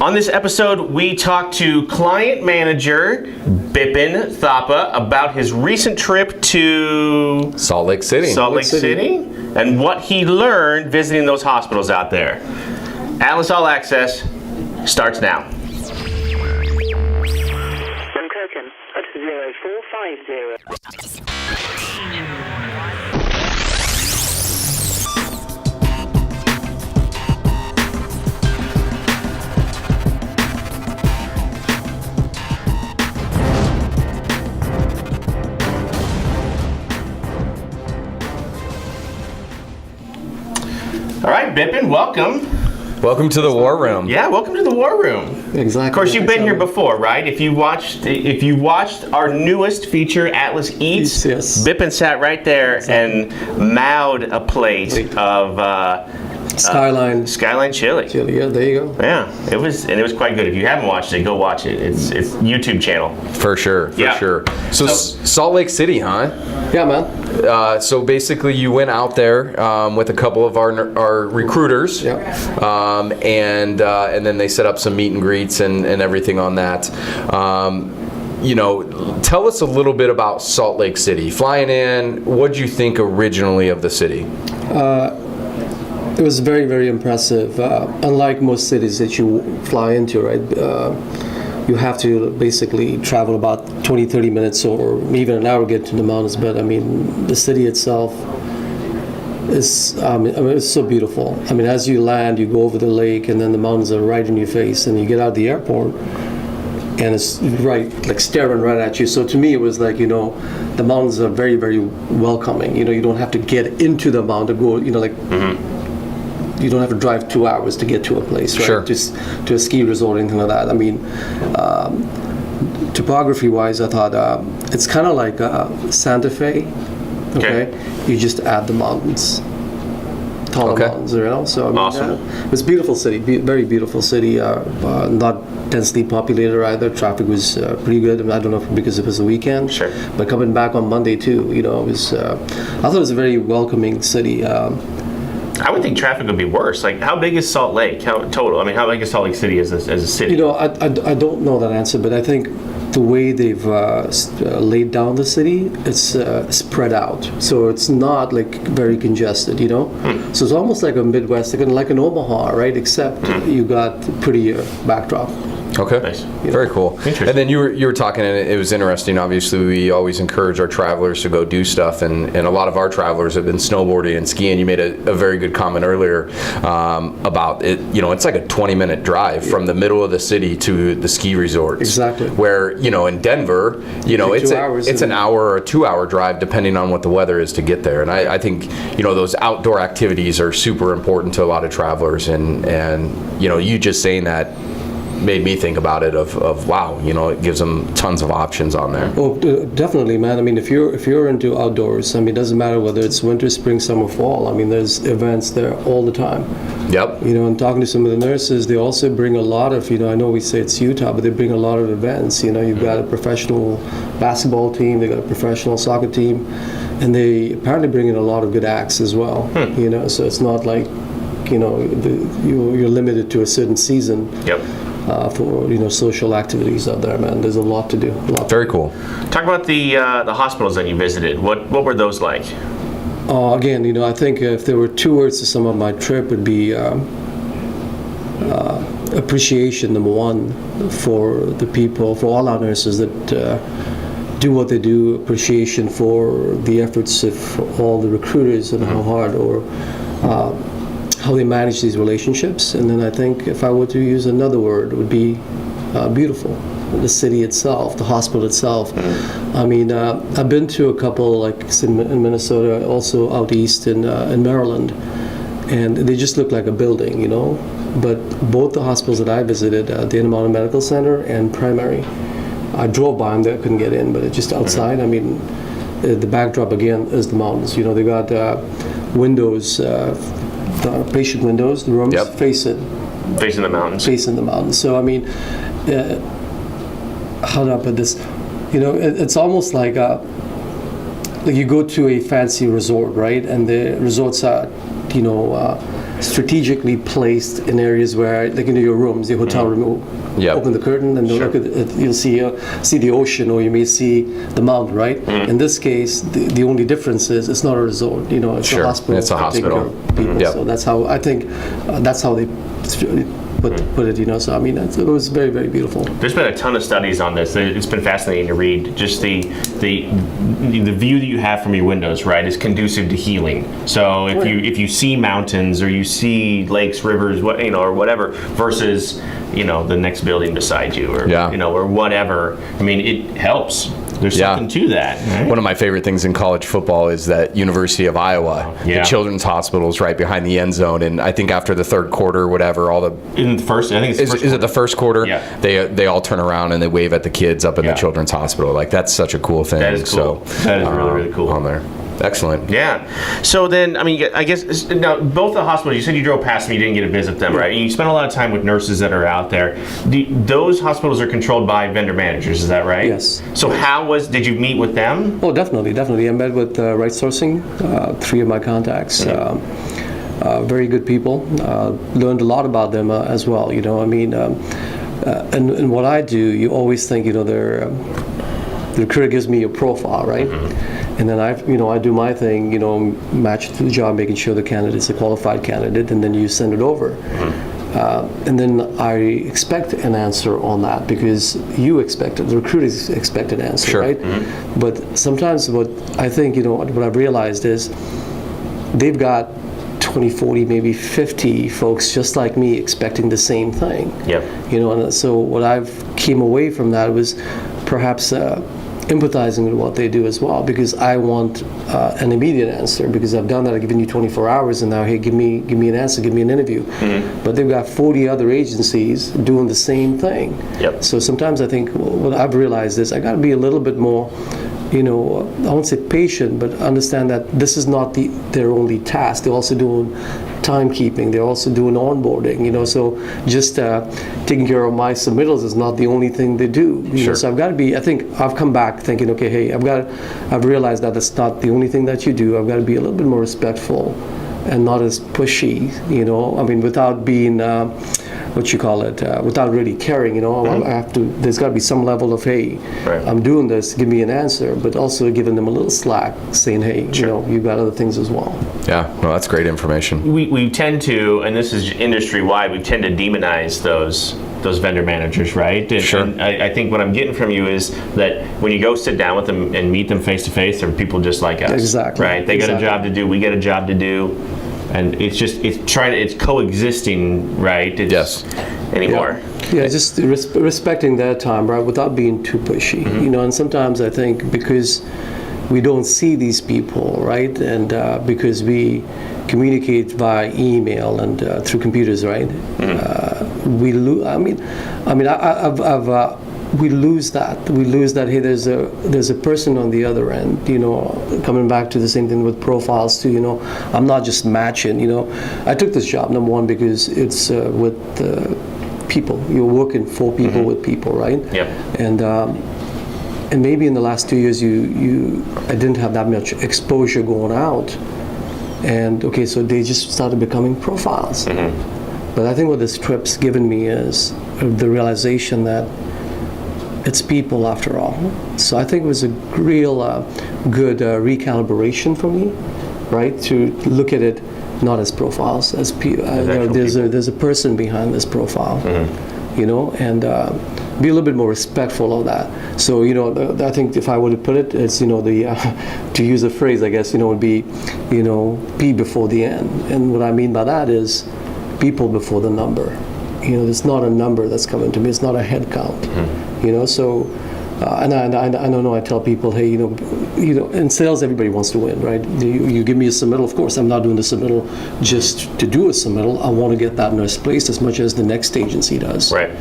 On this episode, we talked to client manager Bipin Thapa about his recent trip to Salt Lake City. And what he learned visiting those hospitals out there. Atlas All Access starts now. Kirkham at 0450. All right, Bipin, welcome. Welcome to the War Room. Yeah, welcome to the War Room. Exactly. Of course, you've been here before, right? If you watched our newest feature, Atlas Eats, yes. Bipin sat right there and mowed a plate of Skyline chili. Yeah, there you go. Yeah, it was quite good. If you haven't watched it, go watch it. It's YouTube channel. For sure. So Salt Lake City, huh? Yeah, man. So basically, you went out there with a couple of our recruiters, and then they set up some meet and greets and everything on that. Tell us a little bit about Salt Lake City. Flying in, what did you think originally of the city? It was very, very impressive. Unlike most cities that you fly into, right? You have to basically travel about 20, 30 minutes or even an hour to get to the mountains. But I mean, the city itself is, it's so beautiful. I mean, as you land, you go over the lake and then the mountains are right in your face, and you get out of the airport and it's right, like staring right at you. So to me, it was like, the mountains are very, very welcoming. You don't have to get into the mountain to go, You don't have to drive 2 hours to get to a place, right? Sure. To a ski resort or anything like that. I mean, topography-wise, I thought it's kind of like Santa Fe. Okay. You just add the mountains, taller mountains, So I mean, awesome. It's a beautiful city, very beautiful city. Not densely populated either. Traffic was pretty good. I mean, I don't know if because it was the weekend. Sure. But coming back on Monday too, it was. I thought it was a very welcoming city. I would think traffic would be worse. Like, how big is Salt Lake? How big is Salt Lake City as a city? I don't know that answer, but I think the way they've laid down the city, it's spread out, so it's not like very congested. So it's almost like a Midwest, like an Omaha, right? Except you got prettier backdrop. Okay. Nice. Very cool. Interesting. And then you were talking, and it was interesting. Obviously, we always encourage our travelers to go do stuff, and a lot of our travelers have been snowboarding and skiing. You made a very good comment earlier about it. It's like a 20-minute drive from the middle of the city to the ski resorts. Exactly. Where in Denver, it's an hour or a 2-hour drive depending on what the weather is to get there. And I think those outdoor activities are super important to a lot of travelers, and you just saying that made me think about it of wow, it gives them tons of options on there. Oh, definitely, man. I mean, if you're into outdoors, I mean, it doesn't matter whether it's winter, spring, summer, fall. I mean, there's events there all the time. Yep. And talking to some of the nurses, they also bring a lot of, I know we say it's Utah, but they bring a lot of events. You've got a professional basketball team, they got a professional soccer team, and they apparently bring in a lot of good acts as well. So it's not like, you're limited to a certain season. Yep. For social activities out there, man. There's a lot to do. Very cool. Talk about the hospitals that you visited. What were those like? Again, I think if there were two words to sum up my trip, it would be appreciation. Number one, for the people, for all our nurses that do what they do. Appreciation for the efforts of all the recruiters and how hard or how they manage these relationships. And then I think if I were to use another word, it would be beautiful. The city itself, the hospital itself. I mean, I've been to a couple, like in Minnesota, also out east in Maryland, and they just look like a building, But both the hospitals that I visited, the Intermountain Medical Center and Primary, I drove by them there, couldn't get in, but it's just outside. I mean, the backdrop again is the mountains. They got windows, patient windows, the rooms facing the mountains. Facing the mountains. So I mean, how do I put this? It's almost like you go to a fancy resort, right? And the resorts are, strategically placed in areas where, like in your rooms, your hotel room, Yep. open the curtain and look at it, you'll see the ocean, or you may see the mountain, right? In this case, the only difference is it's not a resort, it's Sure. a hospital. It's a taking care hospital. of people. Yep. So that's how I think that's how they put it, so I mean, it was very, very beautiful. There's been a ton of studies on this. It's been fascinating to read. Just the view that you have from your windows, right, is conducive to healing. So if you see mountains or you see lakes, rivers, or whatever, versus the next building beside you, or or whatever. I mean, it helps. There's something to that. Right? One of my favorite things in college football is that University of Iowa, the children's hospital is right behind the end zone, and I think after the third quarter, or whatever, all the in the first, I think it's the first is it the first quarter? Yeah. They all turn around and they wave at the kids up in the children's hospital. Like, that's such a cool thing. That is cool. That is really, really cool. On there. Excellent. Yeah. So then, I mean, I guess now both the hospitals. You said you drove past them, you didn't get to visit them, right? You spent a lot of time with nurses that are out there. Those hospitals are controlled by vendor managers. Is that right? Yes. So did you meet with them? Oh, definitely. I met with Right Sourcing, 3 of my contacts. Very good people. Learned a lot about them as well. I mean, and what I do, you always think, the recruiter gives me a profile, right? And then I do my thing, match it to the job, making sure the candidate's a qualified candidate, and then you send it over. And then I expect an answer on that, because you expect it, the recruiters expect an answer, right? But sometimes what I think, what I've realized is they've got 20, 40, maybe 50 folks just like me expecting the same thing. Yep. And so what I've came away from that was perhaps empathizing with what they do as well, because I want an immediate answer, because I've done that. I've given you 24 hours, and now, hey, give me an answer, give me an interview. But they've got 40 other agencies doing the same thing. Yep. So sometimes I think what I've realized is I got to be a little bit more, I won't say patient, but understand that this is not their only task. They're also doing timekeeping. They're also doing onboarding. So just taking care of my submittals is not the only thing they do. Sure. So I've got to be. I think I've come back thinking, okay, hey, I've realized that it's not the only thing that you do. I've got to be a little bit more respectful and not as pushy. I mean, without being without really caring, I have to, there's got to be some level of, hey, I'm doing this, give me an answer, but also giving them a little slack, saying, hey, you've got other things as well. Yeah, no, that's great information. We tend to, and this is industry-wide, we tend to demonize those vendor managers, right? And I think what I'm getting from you is that when you go sit down with them and meet them face-to-face, they're people just like us. Exactly. Right? They got a job to do, we got a job to do. And it's coexisting, right? Anymore. Yeah, just respecting their time, right, without being too pushy. And sometimes I think because we don't see these people, right, and because we communicate via email and through computers, right, we lose. We lose that. We lose that. Hey, there's a person on the other end. Coming back to the same thing with profiles too. I'm not just matching. I took this job, number one, because it's with people. You're working for people with people, right? Yep. And maybe in the last 2 years, I didn't have that much exposure going out, and okay, so they just started becoming profiles. But I think what this trip's given me is the realization that it's people after all. So I think it was a real good recalibration for me, right? To look at it not as profiles, as there's a person behind this profile, and be a little bit more respectful of that. So I think if I were to put it, it's to use a phrase, I guess would be P before the N, and what I mean by that is people before the number. It's not a number that's coming to me. It's not a head count. So, and I know I tell people, hey, in sales, everybody wants to win, right? You give me a submittal, of course, I'm not doing the submittal just to do a submittal. I want to get that nurse placed as much as the next agency does. Right.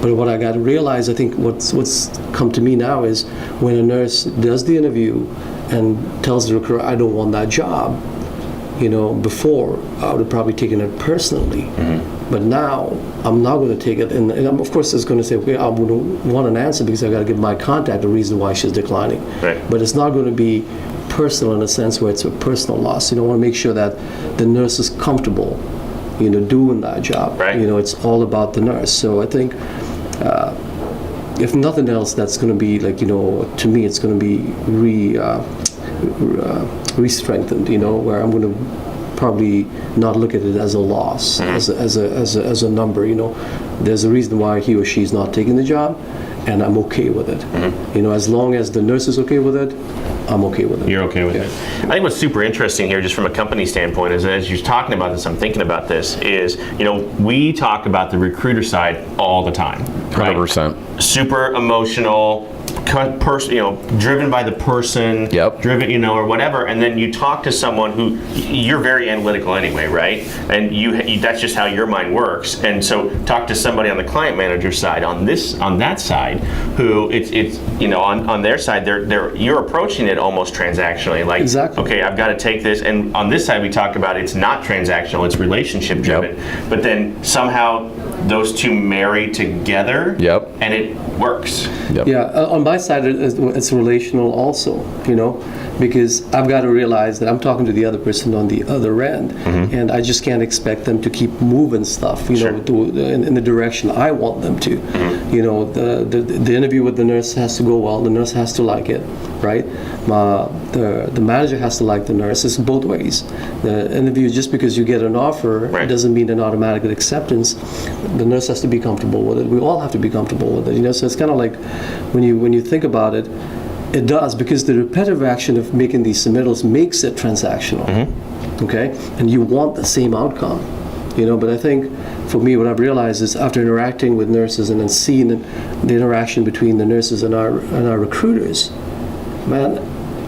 But what I got to realize, I think what's come to me now is when a nurse does the interview and tells the recruiter, I don't want that job, before I would have probably taken it personally. But now I'm not going to take it, and I'm, of course, it's going to say, okay, I would want an answer because I got to give my contact a reason why she's declining. Right. But it's not going to be personal in a sense where it's a personal loss. I want to make sure that the nurse is comfortable doing that job. Right. It's all about the nurse. So I think, if nothing else, that's going to be to me, it's going to be re-strengthened. Where I'm going to probably not look at it as a loss, as a number. There's a reason why he or she's not taking the job, and I'm okay with it. As long as the nurse is okay with it, I'm okay with it. You're okay with it. I think what's super interesting here, just from a company standpoint, is as you're talking about this, I'm thinking about this, is, we talk about the recruiter side all the time. Right? 100%. Super emotional, driven by the person, driven, or whatever, and then you talk to someone who, you're very analytical anyway, right? And you that's just how your mind works. And so talk to somebody on the client manager side, on that side, who it's on their side, you're approaching it almost transactionally, like, exactly. Okay, I've got to take this, and on this side we talk about it's not transactional, it's relationship driven, but then somehow those two marry together, and it works. Yeah, on my side, it's relational also, because I've got to realize that I'm talking to the other person on the other end, and I just can't expect them to keep moving stuff, in the direction I want them to. The interview with the nurse has to go well. The nurse has to like it, right? The manager has to like the nurse. It's both ways. The interview, just because you get an offer, it doesn't mean an automatic acceptance. The nurse has to be comfortable with it. We all have to be comfortable with it. So it's kind of like when you think about it, it does, because the repetitive action of making these submittals makes it transactional. Okay, and you want the same outcome. But I think for me, what I've realized is after interacting with nurses and then seeing the interaction between the nurses and our recruiters, man,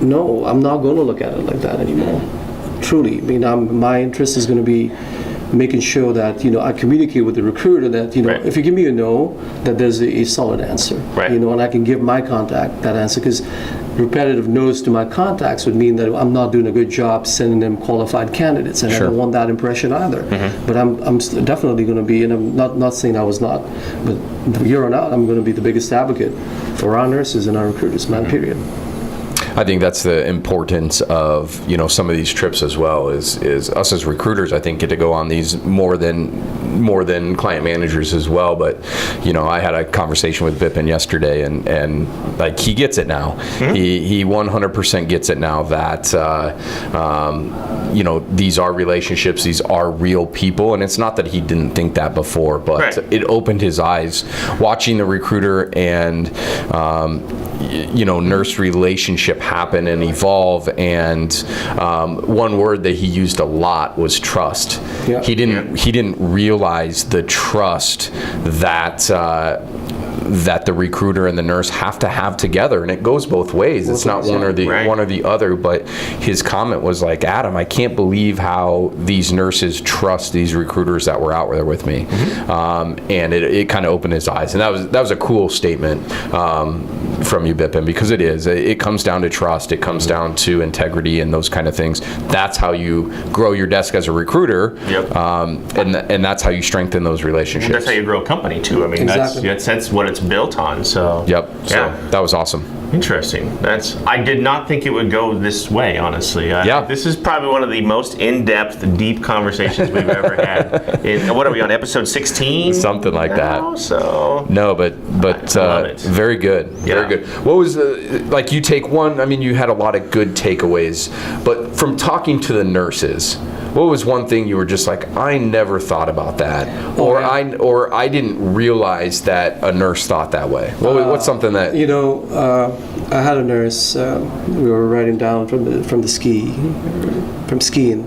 no, I'm not going to look at it like that anymore. Truly, my interest is going to be making sure that I communicate with the recruiter that if you give me a no, that there's a solid answer, and I can give my contact that answer, because repetitive no's to my contacts would mean that I'm not doing a good job sending them qualified candidates, and I don't want that impression either. But I'm definitely going to be, and I'm not saying I was not, but from here on out, I'm going to be the biggest advocate for our nurses and our recruiters, period. I think that's the importance of some of these trips as well. Is us as recruiters, I think, get to go on these more than client managers as well. But I had a conversation with Bipin yesterday, and like, he gets it now. He 100% gets it now that these are relationships, these are real people, and it's not that he didn't think that before, but it opened his eyes watching the recruiter and nurse relationship happen and evolve. And one word that he used a lot was trust. He didn't realize the trust that the recruiter and the nurse have to have together, and it goes both ways. It's not one or the other. But his comment was like, Adam, I can't believe how these nurses trust these recruiters that were out there with me. And it kind of opened his eyes, and that was a cool statement from you, Bipin, because it comes down to trust, it comes down to integrity and those kind of things. That's how you grow your desk as a recruiter, and that's how you strengthen those relationships. That's how you grow a company too. I mean, that's what it's built on. So so that was awesome. Interesting. I did not think it would go this way, honestly. This is probably one of the most in-depth, deep conversations we've ever had. What are we on, episode 16? Something like that. So no, but very good. Very good. What was like, you take one, I mean, you had a lot of good takeaways, but from talking to the nurses, what was one thing you were just like, I never thought about that, or I didn't realize that a nurse thought that way? What's something that I had a nurse. We were riding down from skiing,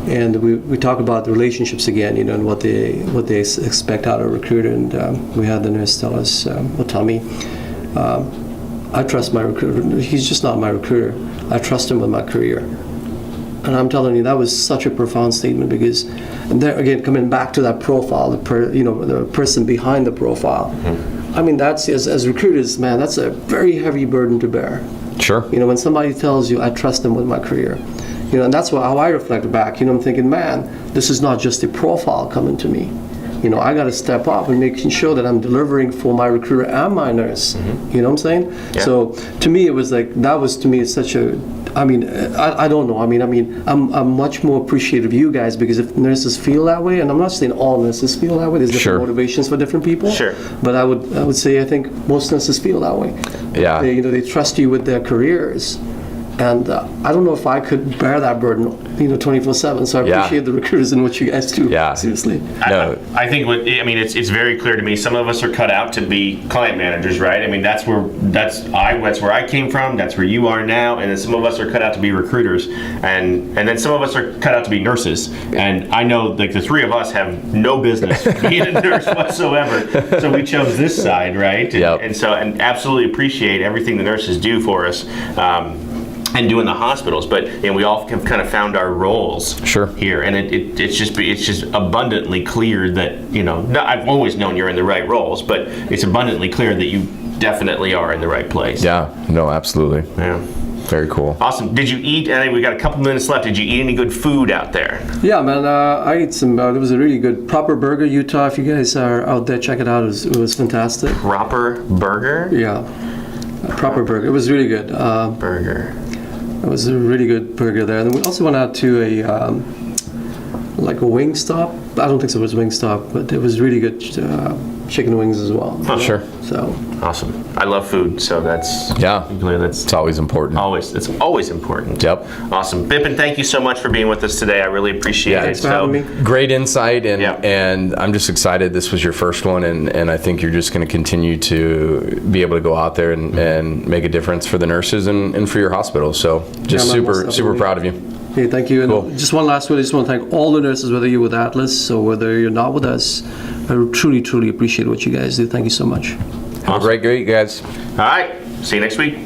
and we talked about the relationships again, and what they expect out of a recruiter. And we had the nurse tell me, I trust my recruiter. He's just not my recruiter. I trust him with my career. And I'm telling you, that was such a profound statement, because, and there again, coming back to that profile, the person behind the profile. I mean, that's, as recruiters, man, that's a very heavy burden to bear. Sure. When somebody tells you, I trust them with my career, and that's how I reflect back. I'm thinking, man, this is not just a profile coming to me. I got to step up and making sure that I'm delivering for my recruiter and my nurse. You know what I'm saying? Yeah. So to me, it was like, that was to me such a I mean, I don't know. I mean, I'm much more appreciative of you guys, because if nurses feel that way, and I'm not saying all nurses feel that way, there's different motivations for different people. Sure. But I would say I think most nurses feel that way. Yeah. They trust you with their careers. And I don't know if I could bear that burden, 24/7. So I appreciate the recruiters and what you guys do. Yeah. Seriously. No. I think it's very clear to me. Some of us are cut out to be client managers, right? I mean, that's where I came from. That's where you are now. And then some of us are cut out to be recruiters, and then some of us are cut out to be nurses. And I know, like, the three of us have no business being a nurse whatsoever. So we chose this side, right? And absolutely appreciate everything the nurses do for us. And doing the hospitals, but we all have kind of found our roles here, and it's just abundantly clear that I've always known you're in the right roles, but it's abundantly clear that you definitely are in the right place. Yeah, no, absolutely. Yeah. Very cool. Awesome. Did you eat? I think we got a couple minutes left. Did you eat any good food out there? Yeah, man. I ate some. It was a really good Proper Burger, Utah. If you guys are out there, check it out. It was fantastic. Proper Burger? Yeah, Proper Burger. It was really good. Burger. It was a really good burger there. And then we also went out to a wing stop. I don't think it was wing stop, but it was really good chicken wings as well. Oh, sure. So awesome. I love food, so that's it's always important. It's always important. Yep. Awesome. Bipin, thank you so much for being with us today. I really appreciate it. Thanks for having me. Great insight, and I'm just excited this was your first one, and I think you're just going to continue to be able to go out there and make a difference for the nurses and for your hospital. So just super proud of you. Hey, thank you. And cool. Just one last word. I just want to thank all the nurses, whether you're with Atlas or whether you're not with us. I truly appreciate what you guys do. Thank you so much. Have a great, guys. All right. See you next week.